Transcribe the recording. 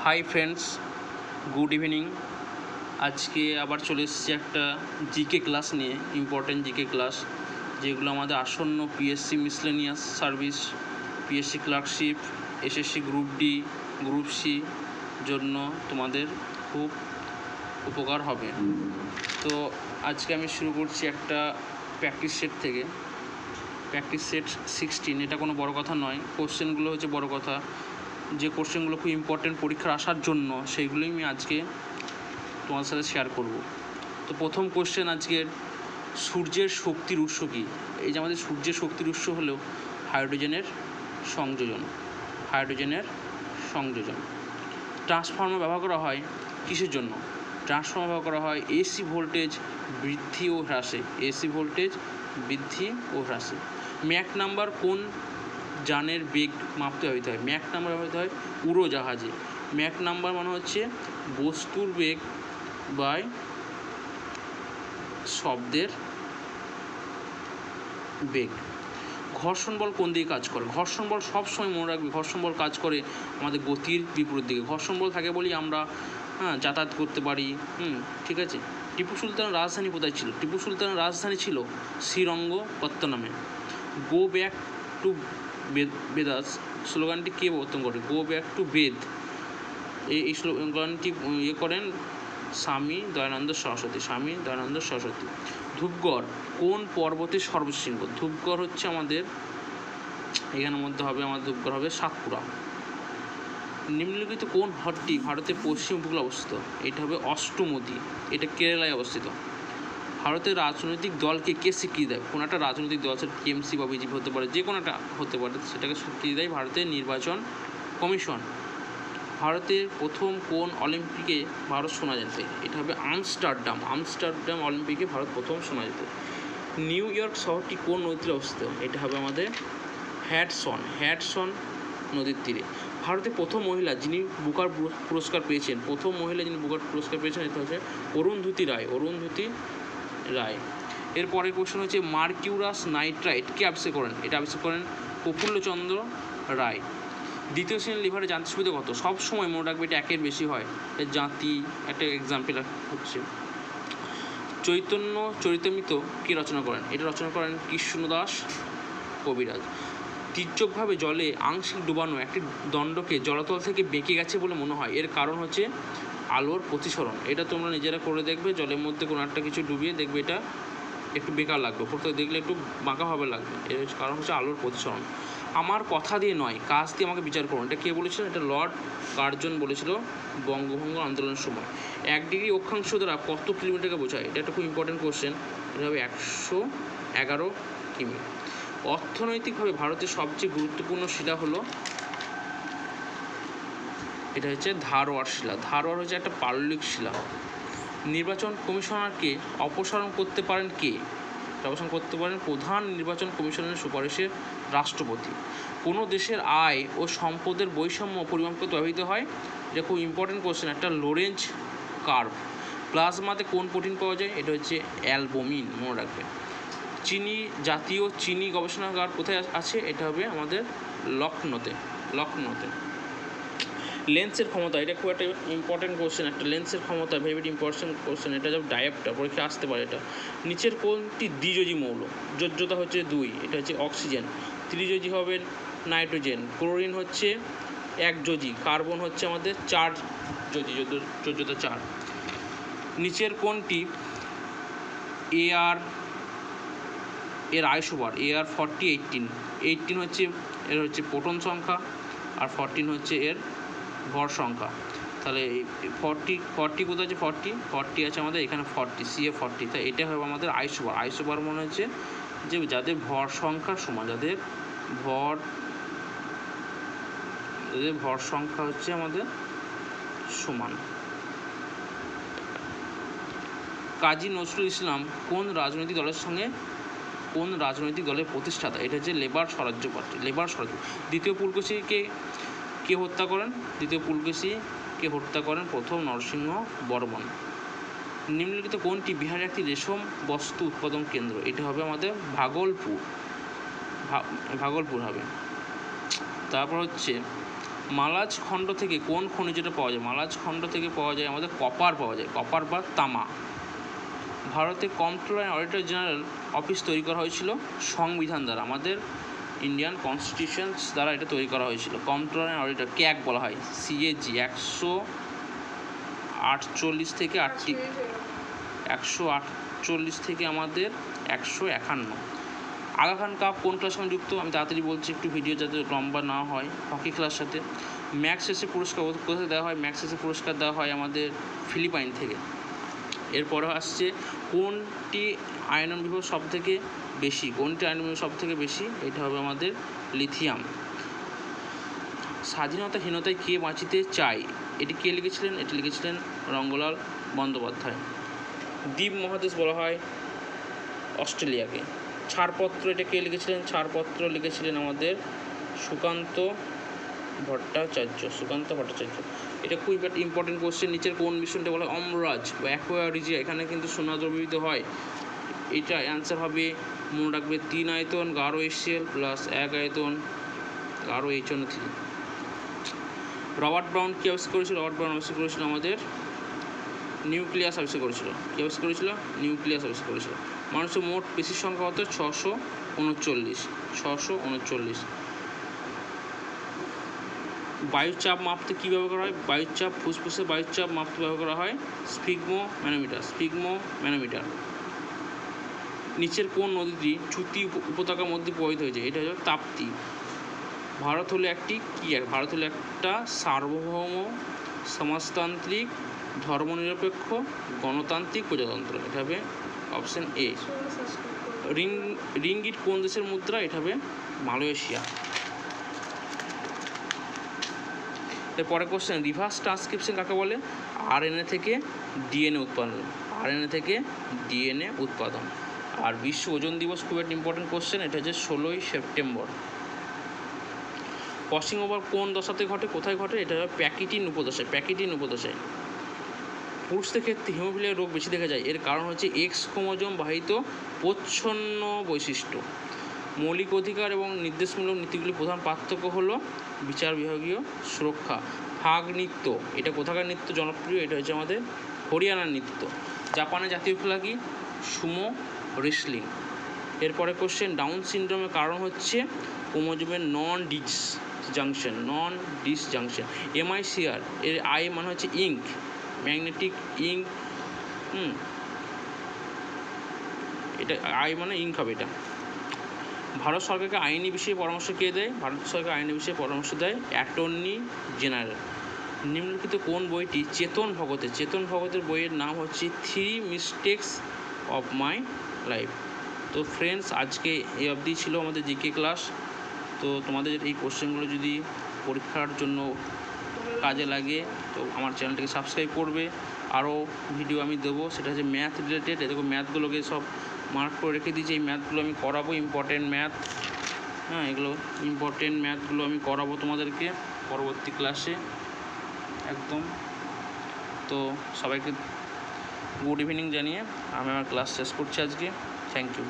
Hi friends, good evening. আজকে আবার চলে এসেছি একটা জিকে ক্লাস নিয়ে, ইম্পর্টেন্ট জিকে ক্লাস, যেগুলো আমাদের আসন্ন PSC miscellaneous service, PSC clerkship, SSC group D, group C জন্য তোমাদের খুব উপকার হবে। তো আজকে আমি শুরু করছি একটা প্র্যাকটিস সেট থেকে। প্র্যাকটিস সেট 16, এটা কোনো বড় কথা নয়, কোশ্চেনগুলো হচ্ছে বড় কথা। যে কোশ্চেনগুলো খুব ইম্পর্টেন্ট পরীক্ষার আসার জন্য, সেইগুলোই আমি আজকে তোমার সাথে শেয়ার করব। তো প্রথম কোশ্চেন আজকের, সূর্যের শক্তির উৎস কী? এই যে আমাদের সূর্যের শক্তির উৎস হলো হাইড্রোজেনের সংযোজন। ট্রান্সফর্মার ব্যবহার করা হয় কিসের জন্য? ট্রান্সফর্মার ব্যবহার করা হয় এসি ভোল্টেজ বৃদ্ধি ও হ্রাসে। ম্যাক নাম্বার কোন যানের বেগ মাপতে হইতে হয়? ম্যাক নাম্বার ব্যবহৃত হয় উড়োজাহাজে। ম্যাক নাম্বার মানে হচ্ছে বস্তুর বেগ বাই শব্দের বেগ। ঘর্ষণ বল কোন দিকে কাজ করে? ঘর্ষণ বল সবসময় মনে রাখবে, ঘর্ষণ বল কাজ করে আমাদের গতির বিপরীত দিকে। ঘর্ষণ বল থাকে বলেই আমরা যাতায়াত করতে পারি। ঠিক আছে। টিপু সুলতানের রাজধানী কোথায় ছিল? টিপু সুলতানের রাজধানী ছিল শ্রীরঙ্গপত্তনমে। গো ব্যাক টু বেদাস স্লোগানটি কে প্রবর্তন করে? গো ব্যাক টু বেদ, এই স্লোগানটি করেন স্বামী দয়ানন্দ সরস্বতী। ধূপগড় কোন পর্বতের সর্বোচ্চ শৃঙ্গ? ধূপগড় হচ্ছে আমাদের এখানের মধ্যে হবে, আমাদের ধূপগড় হবে সাতপুরা। নিম্নলিখিত কোন হ্রদটি ভারতের পশ্চিম উপকূলে অবস্থিত? এটা হবে অষ্টমতী, এটা কেরালায় অবস্থিত। ভারতের রাজনৈতিক দলকে কে স্বীকৃতি দেয়? কোনো একটা রাজনৈতিক দল, সেটা টিএমসি বা বিজেপি হতে পারে, যে কোনো একটা হতে পারে, সেটাকে স্বীকৃতি দেয় ভারতের নির্বাচন কমিশন। ভারতের প্রথম কোন অলিম্পিকে ভারত সোনা জেতে? এটা হবে আমস্টারডাম অলিম্পিকে ভারত প্রথম সোনা জেতে। নিউ ইয়র্ক শহরটি কোন নদীতে অবস্থিত? এটা হবে আমাদের হ্যাডসন নদীর তীরে। ভারতের প্রথম মহিলা যিনি বুকার পুরস্কার পেয়েছেন, এটা হচ্ছে অরুন্ধতী রায়। এরপরের কোশ্চেন হচ্ছে মার্কিউরাস নাইট্রাইট কে আবিষ্কার করেন? এটা আবিষ্কার করেন প্রফুল্লচন্দ্র রায়। দ্বিতীয় শ্রেণীর লিভারের জানতে সুবিধা কত? সব সময় মনে রাখবে এটা একের বেশি হয়। জাতি একটা এক্সাম্পল হচ্ছে। চৈতন্য চরিতামৃত কে রচনা করেন? এটা রচনা করেন কৃষ্ণদাস কবিরাজ। তির্যকভাবে জলে আংশিক ডুবানো একটি দণ্ডকে জলতল থেকে বেঁকে গেছে বলে মনে হয়, এর কারণ হচ্ছে আলোর প্রতিসরণ। এটা তোমরা নিজেরা করে দেখবে, জলের মধ্যে কোনো একটা কিছু ডুবিয়ে দেখবে এটা একটু বেকার লাগবে, প্রথমে দেখলে একটু বাঁকাভাবে লাগবে, এর কারণ হচ্ছে আলোর প্রতিসরণ। আমার কথা দিয়ে নয়, কাজ দিয়ে আমাকে বিচার করুন, এটা কে বলেছিল? এটা লর্ড কার্জন বলেছিল বঙ্গভঙ্গ আন্দোলনের সময়। 1 ডিগ্রি অক্ষাংশ দ্বারা কত কিলোমিটারকে বোঝায়? এটা একটা খুব ইম্পর্টেন্ট কোশ্চেন। এটা হবে 111 কিমি। অর্থনৈতিকভাবে ভারতের সবচেয়ে গুরুত্বপূর্ণ শিলা হলো, এটা হচ্ছে ধারওয়াড় শিলা। ধারওয়াড় হচ্ছে একটা পাললিক শিলা। নির্বাচন কমিশনারকে অপসারণ করতে পারেন কে? অপসারণ করতে পারেন প্রধান নির্বাচন কমিশনের সুপারিশে রাষ্ট্রপতি। কোনো দেশের আয় ও সম্পদের বৈষম্য পরিমাপ করতে ব্যবহৃত হয়, এটা খুব ইম্পর্টেন্ট কোশ্চেন, একটা লোরেঞ্জ কার্ভ। প্লাজমাতে কোন প্রোটিন পাওয়া যায়? এটা হচ্ছে অ্যালবুমিন, মনে রাখবে। জাতীয় চিনি গবেষণাগার কোথায় আছে? এটা হবে আমাদের লখনৌতে। লেন্সের ক্ষমতা, এটা খুব একটা ইম্পর্টেন্ট কোশ্চেন, একটা লেন্সের ক্ষমতা ভেরি ভেরি ইম্পর্টেন্ট কোশ্চেন, এটা যখন ডায়াপটা পরীক্ষা আসতে পারে। এটা নিচের কোনটি দ্বিযোজী মৌল? যোজ্যতা হচ্ছে 2, এটা হচ্ছে অক্সিজেন। ত্রিযোজী হবে নাইট্রোজেন। ক্লোরিন হচ্ছে একযোজী। কার্বন হচ্ছে আমাদের 4 যোজী, যোজ্যতা 4। নিচের কোনটি এর আইসোবার? AR40 18 হচ্ছে এর হচ্ছে প্রোটন সংখ্যা, আর 14 হচ্ছে এর ভর সংখ্যা। তাহলে 40 কোথায় আছে? 40 আছে আমাদের এখানে, 40 CA40, তাই এটা হবে আমাদের আইসোবার মনে হচ্ছে যে যাদের ভর সংখ্যা সমান, যাদের ভর সংখ্যা হচ্ছে আমাদের সমান। কাজী নজরুল ইসলাম কোন রাজনৈতিক দলের প্রতিষ্ঠাতা? এটা হচ্ছে লেবার স্বরাজ্য পার্টি। দ্বিতীয় পুলকেশীকে হত্যা করেন প্রথম নরসিংহ বর্মন। নিম্নলিখিত কোনটি বিহারের একটি রেশম বস্তু উৎপাদন কেন্দ্র? এটা হবে আমাদের ভাগলপুর হবে। তারপর হচ্ছে মালাজ খণ্ড থেকে কোন খনিজটা পাওয়া যায়? মালাজ খণ্ড থেকে পাওয়া যায় আমাদের কপার পাওয়া যায়, কপার বা তামা। ভারতে comptroller and auditor general office তৈরি করা হয়েছিল সংবিধান দ্বারা, আমাদের ইন্ডিয়ান কনস্টিটিউশনস দ্বারা এটা তৈরি করা হয়েছিল। কম্পট্রোলার অ্যান্ড অডিটর ক্যাগ বলা হয়, CAG 148 থেকে 148 থেকে আমাদের 151। আগা খান কাপ কোন ক্লাসের সঙ্গে যুক্ত? আমি তাড়াতাড়ি বলছি একটু, ভিডিও যাতে লম্বা না হয়। হকি খেলার সাথে। ম্যাক্সেসে পুরস্কার কোথায় দেওয়া হয়? ম্যাক্সেসে পুরস্কার দেওয়া হয় আমাদের ফিলিপাইন থেকে। এরপরে আসছে কোনটি আয়রন বিভব সব থেকে বেশি? কোনটি আয়রন বিভব সব থেকে বেশি? এটা হবে আমাদের লিথিয়াম। স্বাধীনতাহীনতায় কে বাঁচিতে চাই? এটি কে লিখেছিলেন? এটি লিখেছিলেন রঙ্গলাল বন্দ্যোপাধ্যায়। দ্বীপ মহাদেশ বলা হয় অস্ট্রেলিয়াকে। ছাড়পত্র এটা কে লিখেছিলেন? ছাড়পত্র লিখেছিলেন আমাদের সুকান্ত ভট্টাচার্য। এটা খুব ইম্পর্টেন্ট কোশ্চেন। নিচের কোন মিশ্রণটা বলা হয় অম্লরাজ বা অ্যাকোয়ারিজিয়া? এখানে কিন্তু সোনা দ্রবীভূত হয়। এটা অ্যান্সার হবে, মনে রাখবে 3 আয়তন গাঢ় HCl প্লাস 1 আয়তন গাঢ় HNO3। রবার্ট ব্রাউন কি আবিষ্কার করেছিল? রবার্ট ব্রাউন আবিষ্কার করেছিল আমাদের নিউক্লিয়াস আবিষ্কার করেছিল। কী আবিষ্কার করেছিল? নিউক্লিয়াস আবিষ্কার করেছিল। মানুষের মোট পেশির সংখ্যা হতো 639। বায়ুচাপ মাপতে কী ব্যবহার করা হয়? বায়ুচাপ, ফুসফুসে বায়ুচাপ মাপতে ব্যবহার করা হয় স্ফিগমোম্যানোমিটার। নিচের কোন নদীটি চুতি উপত্যকার মধ্যে প্রবাহিত হয়েছে? এটা হলো তাপ্তি। ভারত হলো একটা সার্বভৌম সমাজতান্ত্রিক ধর্মনিরপেক্ষ গণতান্ত্রিক প্রজাতন্ত্র। এটা হবে অপশন এ। রিঙ্গিট কোন দেশের মুদ্রা? এটা হবে মালয়েশিয়া। এরপরে কোশ্চেন, রিভার্স ট্রান্সক্রিপশন কাকে বলে? RNA থেকে DNA উৎপাদন। আর বিশ্ব ওজন দিবস খুব একটা ইম্পর্টেন্ট কোশ্চেন, এটা হচ্ছে 16ই সেপ্টেম্বর। ক্রসিং ওভার কোন দশাতে ঘটে? কোথায় ঘটে? এটা হবে প্যাকিটিন উপদশায়। পুরুষদের ক্ষেত্রে হিমোফিলিয়া রোগ বেশি দেখা যায়, এর কারণ হচ্ছে X ক্রোমোজোম বাহিত প্রচ্ছন্ন বৈশিষ্ট্য। মৌলিক অধিকার এবং নির্দেশমূলক নীতিগুলির প্রধান পার্থক্য হলো বিচার বিভাগীয় সুরক্ষা। ফাগ নৃত্য, এটা কোথাকার নৃত্য জনপ্রিয়? এটা হচ্ছে আমাদের হরিয়ানার নৃত্য। জাপানের জাতীয় খেলা কি? Sumo wrestling. এরপরে কোশ্চেন, ডাউন সিনড্রোমের কারণ হচ্ছে ক্রোমোজোমের নন ডিসজাংশন। MICR এর I মানে হচ্ছে ইঙ্ক, ম্যাগনেটিক ইঙ্ক। এটা I মানে ইঙ্ক হবে এটা। ভারত সরকারকে আইনি বিষয়ে পরামর্শ কে দেয়? ভারত সরকার আইনি বিষয়ে পরামর্শ দেয় অ্যাটর্নি জেনারেল। নিম্নলিখিত কোন বইটি চেতন ভগতের বইয়ের নাম হচ্ছে 3 মিস্টেক্স অফ মাই লাইফ। তো ফ্রেন্ডস, আজকে এই অবধি ছিল আমাদের জিকে ক্লাস। তো তোমাদের এই কোশ্চেনগুলো যদি পরীক্ষার জন্য কাজে লাগে তো আমার চ্যানেলটাকে সাবস্ক্রাইব করবে। আরও ভিডিও আমি দেবো, সেটা হচ্ছে ম্যাথ রিলেটেড। দেখো ম্যাথগুলোকে সব মার্ক করে রেখে দিয়েছি, এই ম্যাথগুলো আমি করাবো, ইম্পর্টেন্ট ম্যাথ। এগুলো ইম্পর্টেন্ট ম্যাথগুলো আমি করাবো তোমাদেরকে পরবর্তী ক্লাসে একদম। তো সবাইকে গুড ইভিনিং জানিয়ে আমি আমার ক্লাস শেষ করছি আজকে। Thank you.